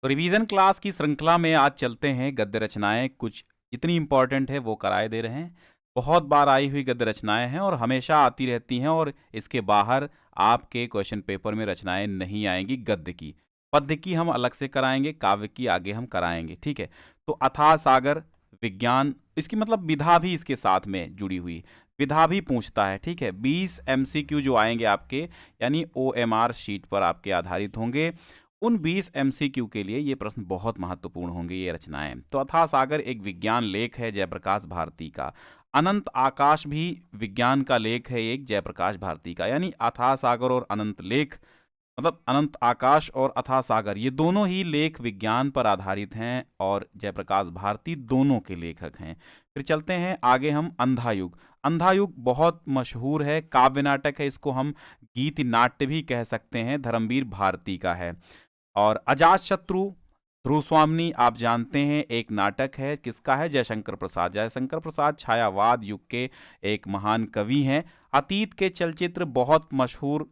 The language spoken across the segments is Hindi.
तो रिवीजन क्लास की श्रृंखला में आज चलते हैं गद्य रचनाएं कुछ जितनी इंपॉर्टेंट है वो कराए दे रहे हैं। बहुत बार आई हुई गद्य रचनाएं हैं और हमेशा आती रहती हैं, और इसके बाहर आपके क्वेश्चन पेपर में रचनाएं नहीं आएंगी। गद्य की, पद्य की हम अलग से कराएंगे, काव्य की आगे हम कराएंगे, ठीक है। तो अथाह सागर विज्ञान, इसकी मतलब विधा भी इसके साथ में जुड़ी हुई, विधा भी पूछता है, ठीक है। 20 एमसीक्यू जो आएंगे आपके, यानी ओएमआर शीट पर आपके आधारित होंगे। उन 20 एमसीक्यू के लिए ये प्रश्न बहुत महत्वपूर्ण होंगे, ये रचनाएं। तो अथाह सागर एक विज्ञान लेख है जयप्रकाश भारती का। अनंत आकाश भी विज्ञान का लेख है एक, जयप्रकाश भारती का। यानी अथाह सागर और अनंत लेख, मतलब अनंत आकाश और अथाह सागर, ये दोनों ही लेख विज्ञान पर आधारित हैं और जयप्रकाश भारती दोनों के लेखक हैं। फिर चलते हैं आगे हम अंधायुग। अंधायुग बहुत मशहूर है, काव्य नाटक है, इसको हम गीत नाट्य भी कह सकते हैं, धर्मवीर भारती का है। और अजातशत्रु ध्रुव स्वामिनी आप जानते हैं, एक नाटक है, किसका है? जयशंकर प्रसाद। जयशंकर प्रसाद छायावाद युग के एक महान कवि हैं। अतीत के चलचित्र बहुत मशहूर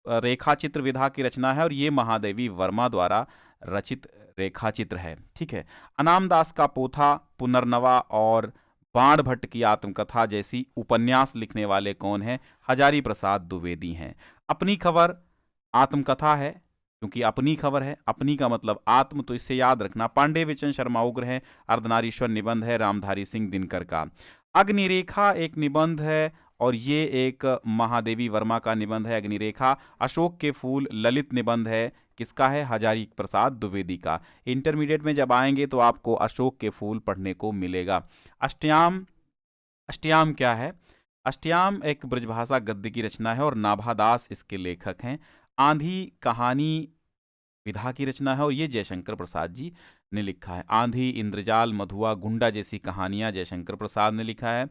रेखा चित्र विधा की रचना है, और ये महादेवी वर्मा द्वारा रचित रेखा चित्र है, ठीक है। अनाम दास का पोथा, पुनर्नवा और बाण भट्ट की आत्मकथा जैसी उपन्यास लिखने वाले कौन हैं? हजारी प्रसाद द्विवेदी हैं। अपनी खबर आत्मकथा है, क्योंकि अपनी खबर है, अपनी का मतलब आत्म, तो इससे याद रखना। पांडे विचन शर्मा उग्र है, अर्धनारीश्वर निबंध है रामधारी सिंह दिनकर का। अग्निरेखा एक निबंध है, और ये एक महादेवी वर्मा का निबंध है अग्निरेखा। अशोक के फूल ललित निबंध है, किसका है? हजारी प्रसाद द्विवेदी का। इंटरमीडिएट में जब आएंगे तो आपको अशोक के फूल पढ़ने को मिलेगा। अष्टयाम, अष्टयाम क्या है? अष्टयाम एक ब्रजभाषा गद्य की रचना है और नाभादास इसके लेखक हैं। आंधी कहानी विधा की रचना है, और ये जयशंकर प्रसाद जी ने लिखा है। आंधी, इंद्रजाल, मधुआ, गुंडा जैसी कहानियां जयशंकर प्रसाद ने लिखा है।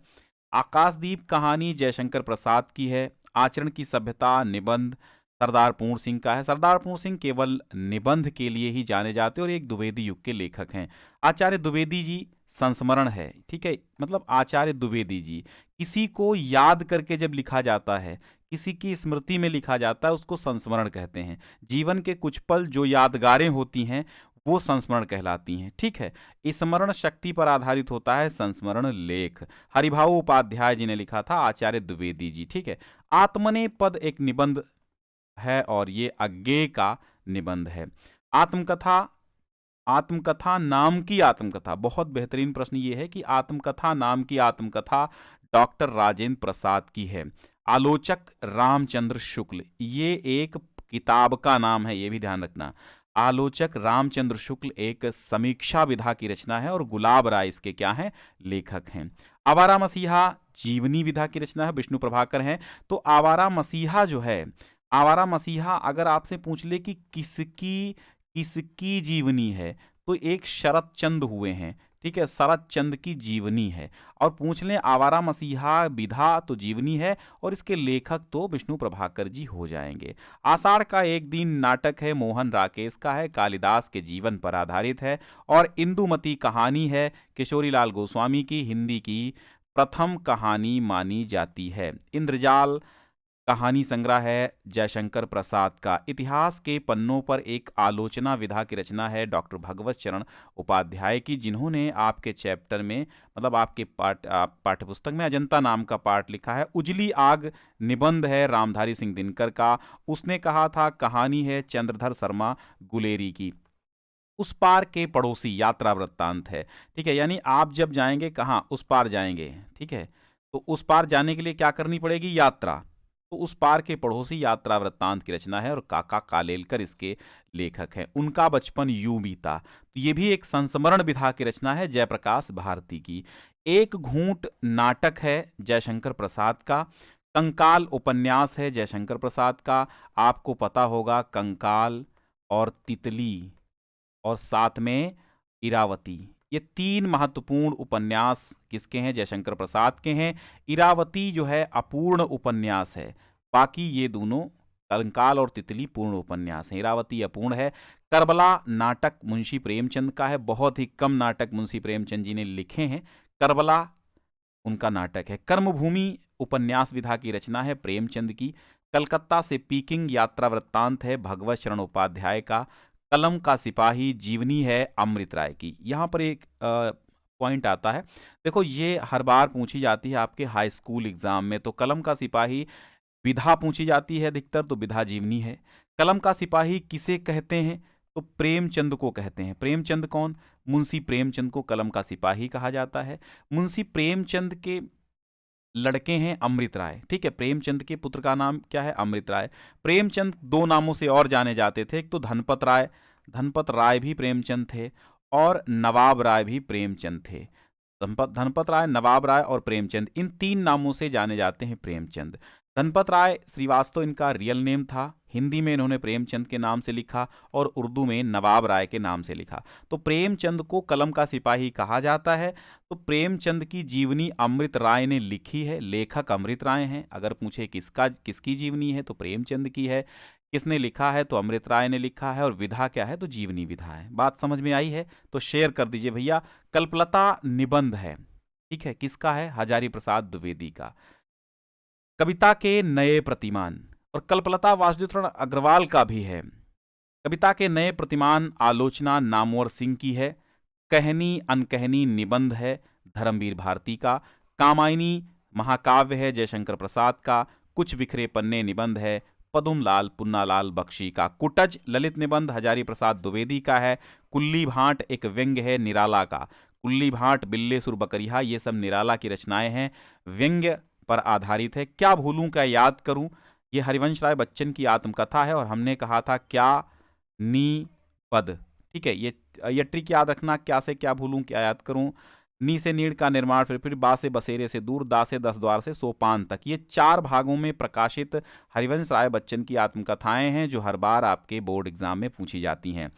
आकाशदीप कहानी जयशंकर प्रसाद की है। आचरण की सभ्यता निबंध सरदार पूर्ण सिंह का है। सरदार पूर्ण सिंह केवल निबंध के लिए ही जाने जाते और एक द्विवेदी युग के लेखक हैं। आचार्य द्विवेदी जी संस्मरण है, ठीक है, मतलब आचार्य द्विवेदी जी, किसी को याद करके जब लिखा जाता है, किसी की स्मृति में लिखा जाता है, उसको संस्मरण कहते हैं। जीवन के कुछ पल जो यादगारें होती हैं वो संस्मरण कहलाती हैं, ठीक है। स्मरण शक्ति पर आधारित होता है संस्मरण लेख। हरिभाऊ उपाध्याय जी ने लिखा था, आचार्य द्विवेदी जी, ठीक है। आत्मने पद एक निबंध है, और ये अज्ञेय का निबंध है। आत्मकथा, आत्मकथा नाम की आत्मकथा, बहुत बेहतरीन प्रश्न ये है कि आत्मकथा नाम की आत्मकथा डॉक्टर राजेंद्र प्रसाद की है। आलोचक रामचंद्र शुक्ल, ये एक किताब का नाम है, ये भी ध्यान रखना। आलोचक रामचंद्र शुक्ल एक समीक्षा विधा की रचना है, और गुलाब राय इसके क्या हैं? लेखक हैं। आवारा मसीहा जीवनी विधा की रचना है, विष्णु प्रभाकर हैं। तो आवारा मसीहा जो है, आवारा मसीहा अगर आपसे पूछ ले कि किसकी किसकी जीवनी है, तो एक शरत चंद हुए हैं, ठीक है, शरत चंद की जीवनी है। और पूछ लें आवारा मसीहा विधा, तो जीवनी है, और इसके लेखक तो विष्णु प्रभाकर जी हो जाएंगे। आषाढ़ का एक दिन नाटक है, मोहन राकेश का है, कालिदास के जीवन पर आधारित है। और इंदुमती कहानी है, किशोरीलाल गोस्वामी की, हिंदी की प्रथम कहानी मानी जाती है। इंद्रजाल कहानी संग्रह है जयशंकर प्रसाद का। इतिहास के पन्नों पर एक आलोचना विधा की रचना है डॉक्टर भगवत चरण उपाध्याय की, जिन्होंने आपके चैप्टर में, मतलब आपके पाठ्यपुस्तक में अजंता नाम का पाठ लिखा है। उजली आग निबंध है रामधारी सिंह दिनकर का। उसने कहा था कहानी है चंद्रधर शर्मा गुलेरी की। उस पार के पड़ोसी यात्रा वृत्तांत है, ठीक है। यानी आप जब जाएंगे कहाँ? उस पार जाएंगे, ठीक है। तो उस पार जाने के लिए क्या करनी पड़ेगी? यात्रा। तो उस पार के पड़ोसी यात्रा वृत्तांत की रचना है, और काका कालेलकर इसके लेखक हैं। उनका बचपन यूं बीता, तो ये भी एक संस्मरण विधा की रचना है जयप्रकाश भारती की। एक घूंट नाटक है जयशंकर प्रसाद का। कंकाल उपन्यास है जयशंकर प्रसाद का। आपको पता होगा कंकाल और तितली और साथ में इरावती, ये तीन महत्वपूर्ण उपन्यास किसके हैं? जयशंकर प्रसाद के हैं। इरावती जो है अपूर्ण उपन्यास है, बाकी ये दोनों कंकाल और तितली पूर्ण उपन्यास हैं, इरावती अपूर्ण है। करबला नाटक मुंशी प्रेमचंद का है, बहुत ही कम नाटक मुंशी प्रेमचंद जी ने लिखे हैं, करबला उनका नाटक है। कर्मभूमि उपन्यास विधा की रचना है प्रेमचंद की। कलकत्ता से पीकिंग यात्रा वृत्तांत है भगवत शरण उपाध्याय का। कलम का सिपाही जीवनी है अमृत राय की। यहाँ पर एक पॉइंट आता है, देखो ये हर बार पूछी जाती है आपके हाई स्कूल एग्जाम में। तो कलम का सिपाही विधा पूछी जाती है अधिकतर, तो विधा जीवनी है। कलम का सिपाही किसे कहते हैं, तो प्रेमचंद को कहते हैं। प्रेमचंद कौन, मुंशी प्रेमचंद को कलम का सिपाही कहा जाता है। मुंशी प्रेमचंद के लड़के हैं अमृत राय, ठीक है। प्रेमचंद के पुत्र का नाम क्या है, अमृत राय। प्रेमचंद दो नामों से और जाने जाते थे, एक तो धनपत राय, धनपत राय भी प्रेमचंद थे, और नवाब राय भी प्रेमचंद थे। धनपत राय, नवाब राय और प्रेमचंद, इन तीन नामों से जाने जाते हैं प्रेमचंद। धनपत राय श्रीवास्तव इनका रियल नेम था, हिंदी में इन्होंने प्रेमचंद के नाम से लिखा और उर्दू में नवाब राय के नाम से लिखा। तो प्रेमचंद को कलम का सिपाही कहा जाता है। तो प्रेमचंद की जीवनी अमृत राय ने लिखी है, लेखक अमृत राय हैं। अगर पूछे किसकी जीवनी है, तो प्रेमचंद की है। किसने लिखा है, तो अमृत राय ने लिखा है। और विधा क्या है, तो जीवनी विधा है। बात समझ में आई है तो शेयर कर दीजिए भैया। कल्पलता निबंध है, ठीक है, किसका है, हजारी प्रसाद द्विवेदी का। कविता के नए प्रतिमान, और कल्पलता वासुदेव अग्रवाल का भी है। कविता के नए प्रतिमान आलोचना नामवर सिंह की है। कहनी अनकहनी निबंध है धर्मवीर भारती का। कामायनी महाकाव्य है जयशंकर प्रसाद का। कुछ बिखरे पन्ने निबंध है पदुमलाल पुन्नालाल बख्शी का। कुटज ललित निबंध हजारी प्रसाद द्विवेदी का है। कुल्ली भांट एक व्यंग्य है निराला का। कुल्ली भांट, बिल्ले सुर बकरिया, ये सब निराला की रचनाएं हैं, व्यंग्य पर आधारित है। क्या भूलूं क्या याद करूं, ये हरिवंश राय बच्चन की आत्मकथा है। और हमने कहा था क्या नी पद, ठीक है। ये ट्रिक याद रखना, क्या से क्या भूलूं क्या याद करूं। नी से नीड़ का निर्माण, फिर बा से बसेरे से दूर, दा से दस द्वार से सोपान तक, ये 4 भागों में प्रकाशित हरिवंश राय बच्चन की आत्मकथाएं हैं जो हर बार आपके बोर्ड एग्जाम में पूछी जाती हैं।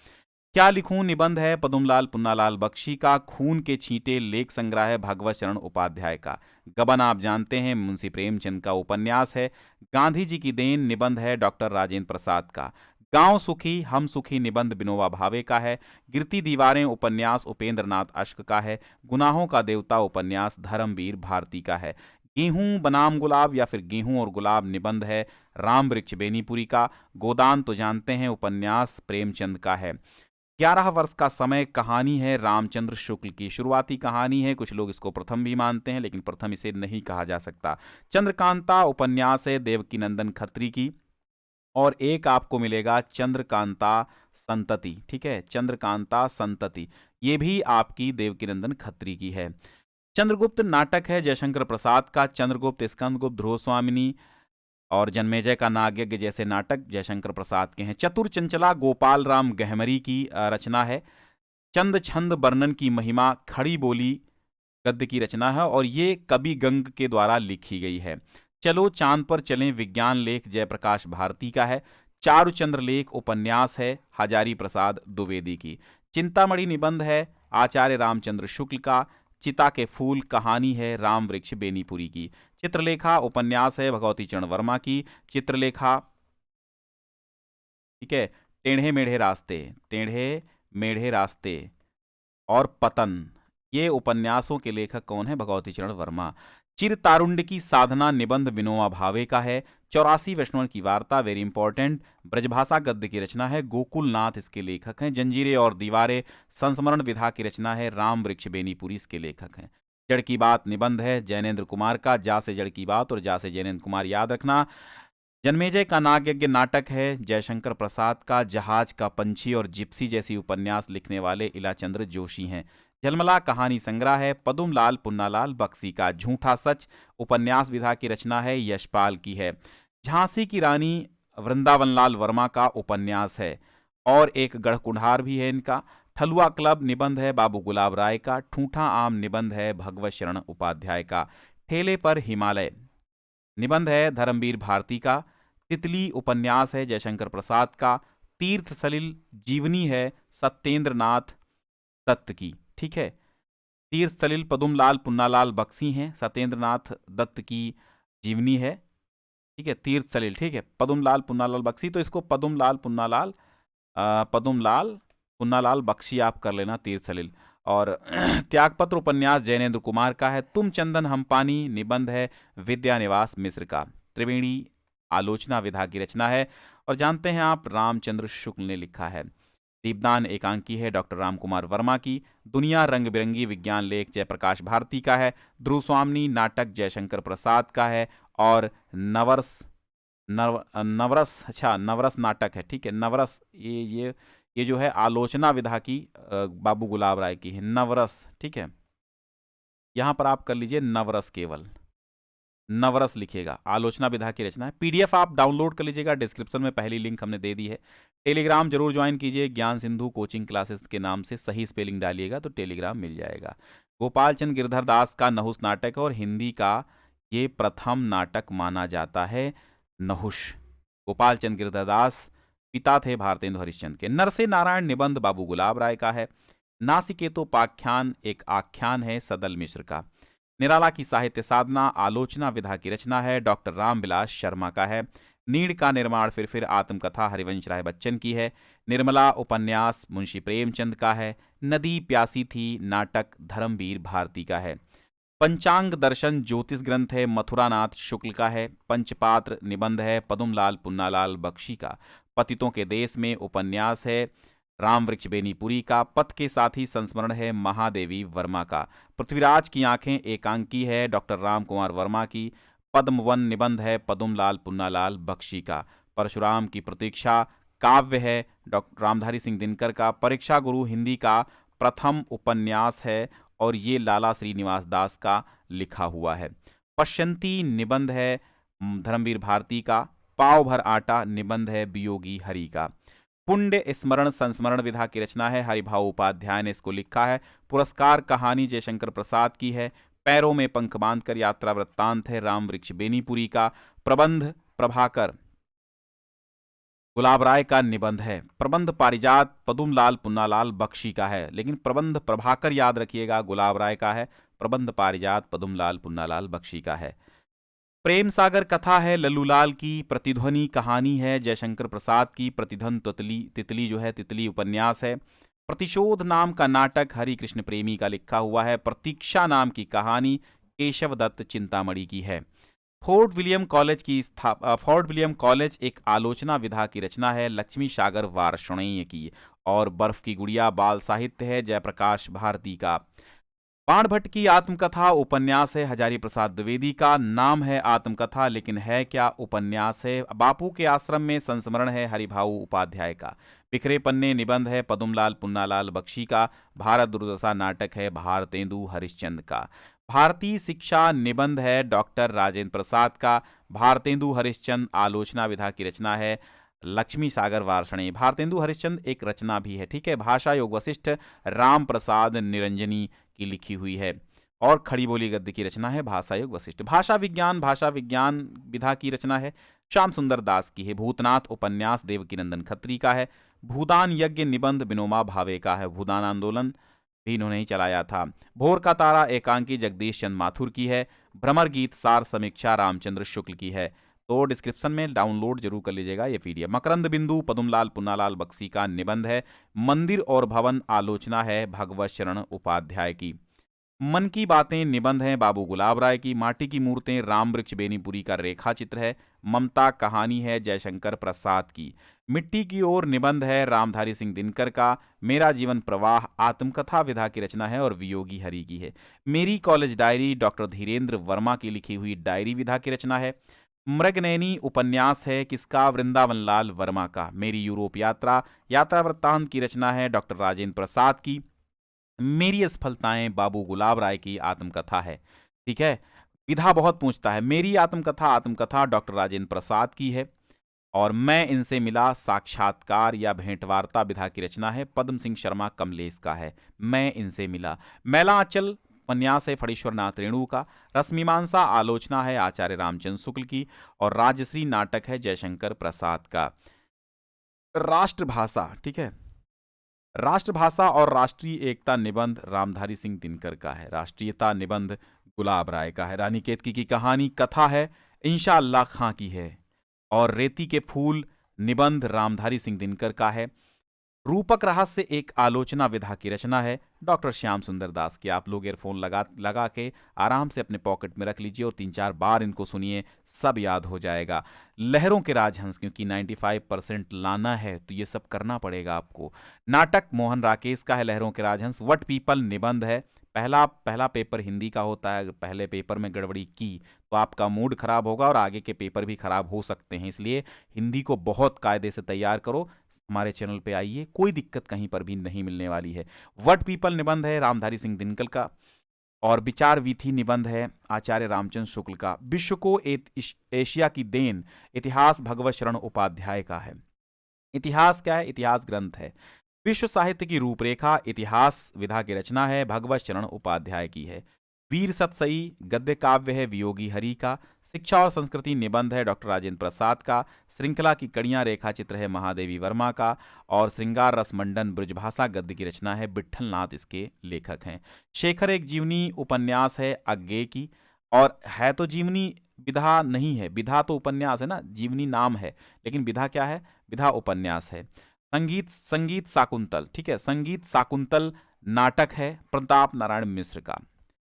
क्या लिखूं निबंध है पदुमलाल पुन्नालाल बख्शी का। खून के छींटे लेख संग्रह है भागवत चरण उपाध्याय का। गबन आप जानते हैं मुंशी प्रेमचंद का उपन्यास है। गांधी जी की देन निबंध है डॉक्टर राजेंद्र प्रसाद का। गांव सुखी हम सुखी निबंध विनोबा भावे का है। गिरती दीवारें उपन्यास उपेंद्र नाथ अश्क का है। गुनाहों का देवता उपन्यास धर्मवीर भारती का है। गेहूं बनाम गुलाब या फिर गेहूं और गुलाब निबंध है राम वृक्ष बेनीपुरी का। गोदान तो जानते हैं उपन्यास प्रेमचंद का है। 11 वर्ष का समय कहानी है रामचंद्र शुक्ल की। शुरुआती कहानी है, कुछ लोग इसको प्रथम भी मानते हैं, लेकिन प्रथम इसे नहीं कहा जा सकता। चंद्रकांता उपन्यास है देवकीनंदन खत्री की। और एक आपको मिलेगा चंद्रकांता संतति, ठीक है, चंद्रकांता संतति, ये भी आपकी देवकीनंदन खत्री की है। चंद्रगुप्त नाटक है जयशंकर प्रसाद का। चंद्रगुप्त, स्कंदगुप्त, ध्रुव स्वामिनी और जन्मेजय का नागयज्ञ जैसे नाटक जयशंकर प्रसाद के हैं। चतुर चंचला गोपाल राम गहमरी की रचना है। चंद छंद वर्णन की महिमा खड़ी बोली गद्य की रचना है, और ये कवि गंग के द्वारा लिखी गई है। चलो चांद पर चलें विज्ञान लेख जयप्रकाश भारती का है। चारुचंद्र लेख उपन्यास है हजारी प्रसाद द्विवेदी की। चिंतामणि निबंध है आचार्य रामचंद्र शुक्ल का। चिता के फूल कहानी है राम वृक्ष बेनीपुरी की। चित्रलेखा उपन्यास है भगवती चरण वर्मा की। चित्रलेखा, ठीक है। टेढ़े मेढ़े रास्ते, टेढ़े मेढ़े रास्ते और पतन, ये उपन्यासों के लेखक कौन है, भगवती चरण वर्मा। चिर तारुण्य की साधना निबंध विनोबा भावे का है। 84 वैष्णव की वार्ता, वेरी इंपॉर्टेंट, ब्रजभाषा गद्य की रचना है गोकुल नाथ इसके लेखक हैं। जंजीरें और दीवारें संस्मरण विधा की रचना है राम वृक्ष बेनीपुरी इसके लेखक हैं। जड़ की बात निबंध है जैनेन्द्र कुमार का। जा से जड़ की बात और जा से जैनेन्द्र कुमार याद रखना। जन्मेजय का नागयज्ञ नाटक है जयशंकर प्रसाद का। जहाज का पंछी और जिप्सी जैसी उपन्यास लिखने वाले इलाचंद्र जोशी हैं। झलमला कहानी संग्रह है पदुमलाल पुन्नालाल बख्शी का। झूठा सच उपन्यास विधा की रचना है यशपाल की है। झांसी की रानी वृंदावनलाल वर्मा का उपन्यास है, और एक गढ़कुंठार भी है इनका। ठलुआ क्लब निबंध है बाबू गुलाब राय का। ठूठा आम निबंध है भगवत शरण उपाध्याय का। ठेले पर हिमालय निबंध है धर्मवीर भारती का। तितली उपन्यास है जयशंकर प्रसाद का। तीर्थ सलिल जीवनी है सत्येंद्र नाथ दत्त की, ठीक है। तीर्थ सलिल पदुमलाल पुन्नालाल बख्शी हैं, सत्येंद्र नाथ दत्त की जीवनी है, ठीक है। तीर्थ सलिल, ठीक है, पदुमलाल पुन्नालाल बख्शी, तो इसको पदुमलाल पुन्नालाल बख्शी आप कर लेना, तीर्थ सलिल। और त्यागपत्र उपन्यास जैनेन्द्र कुमार का है। तुम चंदन हम पानी निबंध है विद्यानिवास मिश्र का। त्रिवेणी आलोचना विधा की रचना है, और जानते हैं आप रामचंद्र शुक्ल ने लिखा है। दीपदान एकांकी है डॉक्टर राम कुमार वर्मा की। दुनिया रंग बिरंगी विज्ञान लेख जयप्रकाश भारती का है। ध्रुव स्वामिनी नाटक जयशंकर प्रसाद का है। और नवरस नवरस, अच्छा नवरस नाटक है, ठीक है, नवरस ये जो है आलोचना विधा की बाबू गुलाब राय की है, नवरस, ठीक है। यहां पर आप कर लीजिए नवरस, केवल नवरस लिखिएगा, आलोचना विधा की रचना है। पीडीएफ आप डाउनलोड कर लीजिएगा, डिस्क्रिप्शन में पहली लिंक हमने दे दी है। टेलीग्राम जरूर ज्वाइन कीजिए, ज्ञान सिंधु कोचिंग क्लासेस के नाम से सही स्पेलिंग डालिएगा तो टेलीग्राम मिल जाएगा। गोपाल चंद गिरधर दास का नहुस नाटक और हिंदी का ये प्रथम नाटक माना जाता है, नहुष। गोपाल चंद गिरधर दास पिता थे भारतेंदु हरिश्चंद्र के। नरसे नारायण निबंध बाबू गुलाब राय का है। नासिकेतोपाख्यान एक आख्यान है सदल मिश्र का। निराला की साहित्य साधना आलोचना विधा की रचना है, डॉक्टर रामविलास शर्मा का है। नीड़ का निर्माण फिर आत्मकथा हरिवंश राय बच्चन की है। निर्मला उपन्यास मुंशी प्रेमचंद का है। नदी प्यासी थी नाटक धर्मवीर भारती का है। पंचांग दर्शन ज्योतिष ग्रंथ है मथुरानाथ शुक्ल का है। पंचपात्र निबंध है पदुमलाल पुन्नालाल बख्शी का। पतितों के देश में उपन्यास है राम वृक्ष बेनीपुरी का। पथ के साथी संस्मरण है महादेवी वर्मा का। पृथ्वीराज की आंखें एकांकी है डॉक्टर राम कुमार वर्मा की। पद्मवन निबंध है पदुमलाल पुन्नालाल बख्शी का। परशुराम की प्रतीक्षा काव्य है डॉक्टर रामधारी सिंह दिनकर का। परीक्षा गुरु हिंदी का प्रथम उपन्यास है और ये लाला श्रीनिवास दास का लिखा हुआ है। पश्यंती निबंध है धर्मवीर भारती का। पाव भर आटा निबंध है वियोगी हरि का। पुण्य स्मरण संस्मरण विधा की रचना है हरिभाऊ उपाध्याय ने इसको लिखा है। पुरस्कार कहानी जयशंकर प्रसाद की है। पैरों में पंख बांधकर यात्रा वृत्तांत है राम वृक्ष बेनीपुरी का। प्रबंध प्रभाकर गुलाब राय का निबंध है। प्रबंध पारिजात पदुमलाल पुन्नालाल बख्शी का है, लेकिन प्रबंध प्रभाकर याद रखिएगा गुलाब राय का है। प्रबंध पारिजात पदुमलाल पुन्नालाल बख्शी का है। प्रेम सागर कथा है लल्लूलाल की। प्रतिध्वनि कहानी है जयशंकर प्रसाद की। प्रतिधन तितली तितली जो है तितली उपन्यास है। प्रतिशोध नाम का नाटक हरि कृष्ण प्रेमी का लिखा हुआ है। प्रतीक्षा नाम की कहानी केशव दत्त चिंतामणि की है। फोर्ट विलियम कॉलेज एक आलोचना विधा की रचना है लक्ष्मी सागर वार्ष्णेय की। और बर्फ की गुड़िया बाल साहित्य है जयप्रकाश भारती का। बाणभट्ट की आत्मकथा उपन्यास है हजारी प्रसाद द्विवेदी का। नाम है आत्मकथा लेकिन है क्या उपन्यास है। बापू के आश्रम में संस्मरण है हरिभाऊ उपाध्याय का। बिखरे पन्ने निबंध है पदुमलाल पुन्नालाल बख्शी का। भारत दुर्दशा नाटक है भारतेंदु हरिश्चंद्र का। भारतीय शिक्षा निबंध है डॉक्टर राजेंद्र प्रसाद का। भारतेंदु हरिश्चंद्र आलोचना विधा की रचना है लक्ष्मी सागर वार्ष्णेय। भारतेंदु हरिश्चंद्र एक रचना भी है, ठीक है। भाषा योग वशिष्ठ राम प्रसाद निरंजनी की लिखी हुई है। और खड़ी बोली गद्य की रचना है भाषा योग वशिष्ठ। भाषा विज्ञान विधा की रचना है श्याम सुंदर दास की है। भूतनाथ उपन्यास देवकीनंदन खत्री का है। भूदान यज्ञ निबंध विनोबा भावे का है। भूदान आंदोलन भी इन्होंने ही चलाया था। भोर का तारा एकांकी जगदीश चंद्र माथुर की है। भ्रमर गीत सार समीक्षा रामचंद्र शुक्ल की है। तो डिस्क्रिप्शन में डाउनलोड जरूर कर लीजिएगा ये पीडीएफ। मकरंद बिंदु पदुमलाल पुन्नालाल बख्शी का निबंध है। मंदिर और भवन आलोचना है भगवत शरण उपाध्याय की। मन की बातें निबंध है बाबू गुलाब राय की। माटी की मूर्तें राम वृक्ष बेनीपुरी का रेखा चित्र है। ममता कहानी है जयशंकर प्रसाद की। मिट्टी की ओर निबंध है रामधारी सिंह दिनकर का। मेरा जीवन प्रवाह आत्मकथा विधा की रचना है और वियोगी हरि की है। मेरी college diary doctor Dhirendra Verma की लिखी हुई डायरी विधा की रचना है। मृगनैनी उपन्यास है किसका, वृंदावन लाल वर्मा का। मेरी यूरोप यात्रा वृत्तांत की रचना है डॉक्टर राजेंद्र प्रसाद की। मेरी असफलताएं बाबू गुलाब राय की आत्मकथा है, ठीक है। विधा बहुत पूछता है। मेरी आत्मकथा डॉक्टर राजेंद्र प्रसाद की है। और मैं इनसे मिला साक्षात्कार या भेंटवार्ता विधा की रचना है पद्म सिंह शर्मा कमलेश का है। मैं इनसे मिला। मैला आंचल उपन्यास है फणीश्वर नाथ रेणु का। रसमीमांसा आलोचना है आचार्य रामचंद्र शुक्ल की। और राजश्री नाटक है जयशंकर प्रसाद का। राष्ट्रभाषा, ठीक है। राष्ट्रभाषा और राष्ट्रीय एकता निबंध रामधारी सिंह दिनकर का है। राष्ट्रीयता निबंध गुलाब राय का है। रानी केतकी की कहानी कथा है इंशाअल्लाह खां की है। और रेती के फूल निबंध रामधारी सिंह दिनकर का है। रूपक रहस्य एक आलोचना विधा की रचना है डॉक्टर श्याम सुंदर दास की। आप लोग ईयरफोन लगा के आराम से अपने पॉकेट में रख लीजिए और 3-4 बार इनको सुनिए, सब याद हो जाएगा। लहरों के राजहंस, क्योंकि 95% लाना है तो ये सब करना पड़ेगा आपको। नाटक मोहन राकेश का है लहरों के राजहंस। वट पीपल निबंध है। पहला पेपर हिंदी का होता है, अगर पहले पेपर में गड़बड़ी की तो आपका मूड खराब होगा और आगे के पेपर भी खराब हो सकते हैं, इसलिए हिंदी को बहुत कायदे से तैयार करो। हमारे चैनल पे आइए, कोई दिक्कत कहीं पर भी नहीं मिलने वाली है। वट पीपल निबंध है रामधारी सिंह दिनकर का। और विचार वीथी निबंध है आचार्य रामचंद्र शुक्ल का। विश्व को एशिया की देन इतिहास भगवत शरण उपाध्याय का है। इतिहास क्या है? इतिहास ग्रंथ है। विश्व साहित्य की रूपरेखा इतिहास विधा की रचना है, भगवत शरण उपाध्याय की है। वीर सतसई गद्य काव्य है वियोगी हरि का। शिक्षा और संस्कृति निबंध है डॉक्टर राजेंद्र प्रसाद का। श्रृंखला की कड़ियां रेखा चित्र है महादेवी वर्मा का। और श्रृंगार रस मंडन ब्रजभाषा गद्य की रचना है विट्ठल नाथ, इसके लेखक हैं। शेखर एक जीवनी उपन्यास है अज्ञे की। और है तो जीवनी, विधा नहीं है। विधा तो उपन्यास है ना, जीवनी नाम है, लेकिन विधा क्या है? विधा उपन्यास है। संगीत शाकुंतल, ठीक है, संगीत शाकुंतल नाटक है प्रताप नारायण मिश्र का।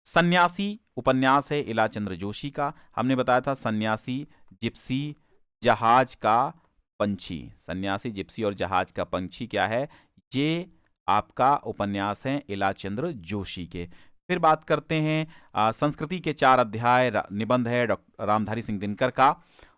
सन्यासी उपन्यास है इलाचंद्र जोशी का। हमने बताया था सन्यासी, जिप्सी, जहाज का पंछी। सन्यासी, जिप्सी और जहाज का पंछी क्या है? ये आपका उपन्यास है इलाचंद्र जोशी के। फिर बात करते हैं संस्कृति के 4 अध्याय निबंध है डॉक्टर रामधारी सिंह दिनकर का।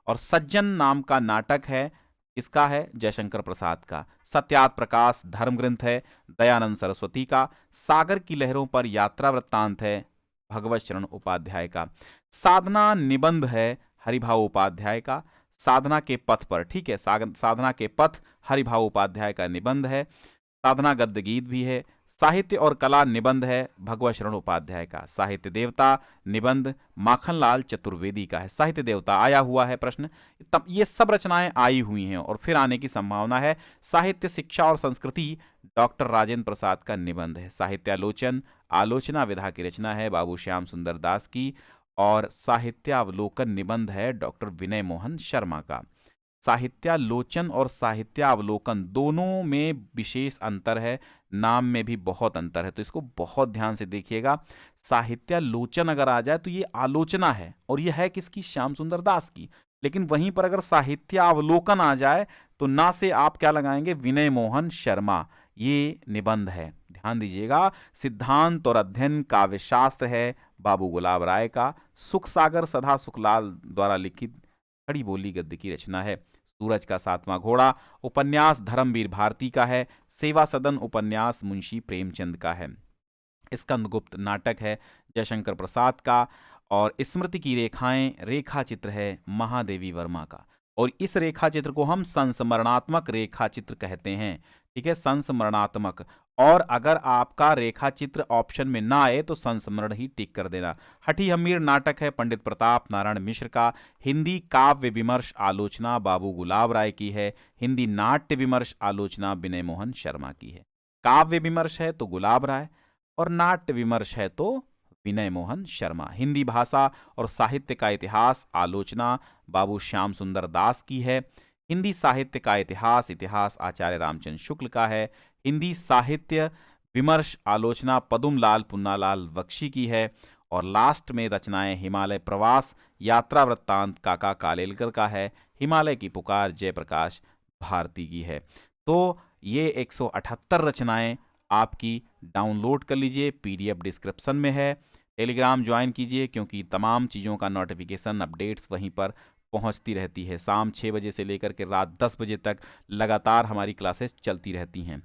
और सज्जन नाम का नाटक है, इसका है जयशंकर प्रसाद का। सत्यात प्रकाश धर्म ग्रंथ है दयानंद सरस्वती का। सागर की लहरों पर यात्रा वृत्तांत है भगवत शरण उपाध्याय का। साधना निबंध है हरिभाऊ उपाध्याय का। साधना के पथ पर, ठीक है, साधना के पथ हरिभाऊ उपाध्याय का निबंध है। साधना गद्य गीत भी है। साहित्य और कला निबंध है भगवत शरण उपाध्याय का। साहित्य देवता निबंध माखनलाल चतुर्वेदी का है। साहित्य देवता आया हुआ है प्रश्न, तब ये सब रचनाएं आई हुई हैं और फिर आने की संभावना है। साहित्य शिक्षा और संस्कृति डॉक्टर राजेंद्र प्रसाद का निबंध है। साहित्यालोचन आलोचना विधा की रचना है बाबू श्याम सुंदर दास की। और साहित्यावलोकन निबंध है डॉक्टर विनय मोहन शर्मा का। साहित्यालोचन और साहित्यावलोकन दोनों में विशेष अंतर है, नाम में भी बहुत अंतर है, तो इसको बहुत ध्यान से देखिएगा। साहित्यालोचन अगर आ जाए तो ये आलोचना है और ये है किसकी? श्याम सुंदर दास की। लेकिन वहीं पर अगर साहित्यावलोकन आ जाए तो ना से आप क्या लगाएंगे? विनय मोहन शर्मा, ये निबंध है, ध्यान दीजिएगा। सिद्धांत और अध्ययन काव्यशास्त्र है बाबू गुलाब राय का। सुख सागर सदा सुखलाल द्वारा लिखित खड़ी बोली गद्य की रचना है। सूरज का 7वां घोड़ा उपन्यास धर्मवीर भारती का है। सेवा सदन उपन्यास मुंशी प्रेमचंद का है। स्कंदगुप्त नाटक है जयशंकर प्रसाद का। और स्मृति की रेखाएं रेखा चित्र है महादेवी वर्मा का। और इस रेखा चित्र को हम संस्मरणात्मक रेखा चित्र कहते हैं, ठीक है, संस्मरणात्मक। और अगर आपका रेखा चित्र ऑप्शन में ना आए तो संस्मरण ही टिक कर देना। हठी हमीर नाटक है पंडित प्रताप नारायण मिश्र का। हिंदी काव्य विमर्श आलोचना बाबू गुलाब राय की है। हिंदी नाट्य विमर्श आलोचना विनय मोहन शर्मा की है। काव्य विमर्श है तो गुलाब राय और नाट्य विमर्श है तो विनय मोहन शर्मा। हिंदी भाषा और साहित्य का इतिहास आलोचना बाबू श्याम सुंदर दास की है। हिंदी साहित्य का इतिहास आचार्य रामचंद्र शुक्ल का है। हिंदी साहित्य विमर्श आलोचना पदुमलाल पुन्नालाल बख्शी की है। और लास्ट में रचनाएं हिमालय प्रवास यात्रा वृत्तांत काका कालेलकर का है। हिमालय की पुकार जयप्रकाश भारती की है। तो ये 178 रचनाएं आपकी डाउनलोड कर लीजिए, PDF डिस्क्रिप्शन में है। टेलीग्राम ज्वाइन कीजिए क्योंकि तमाम चीज़ों का नोटिफिकेशन अपडेट्स वहीं पर पहुंचती रहती है। शाम 6 बजे से लेकर के रात 10 बजे तक लगातार हमारी क्लासेस चलती रहती हैं।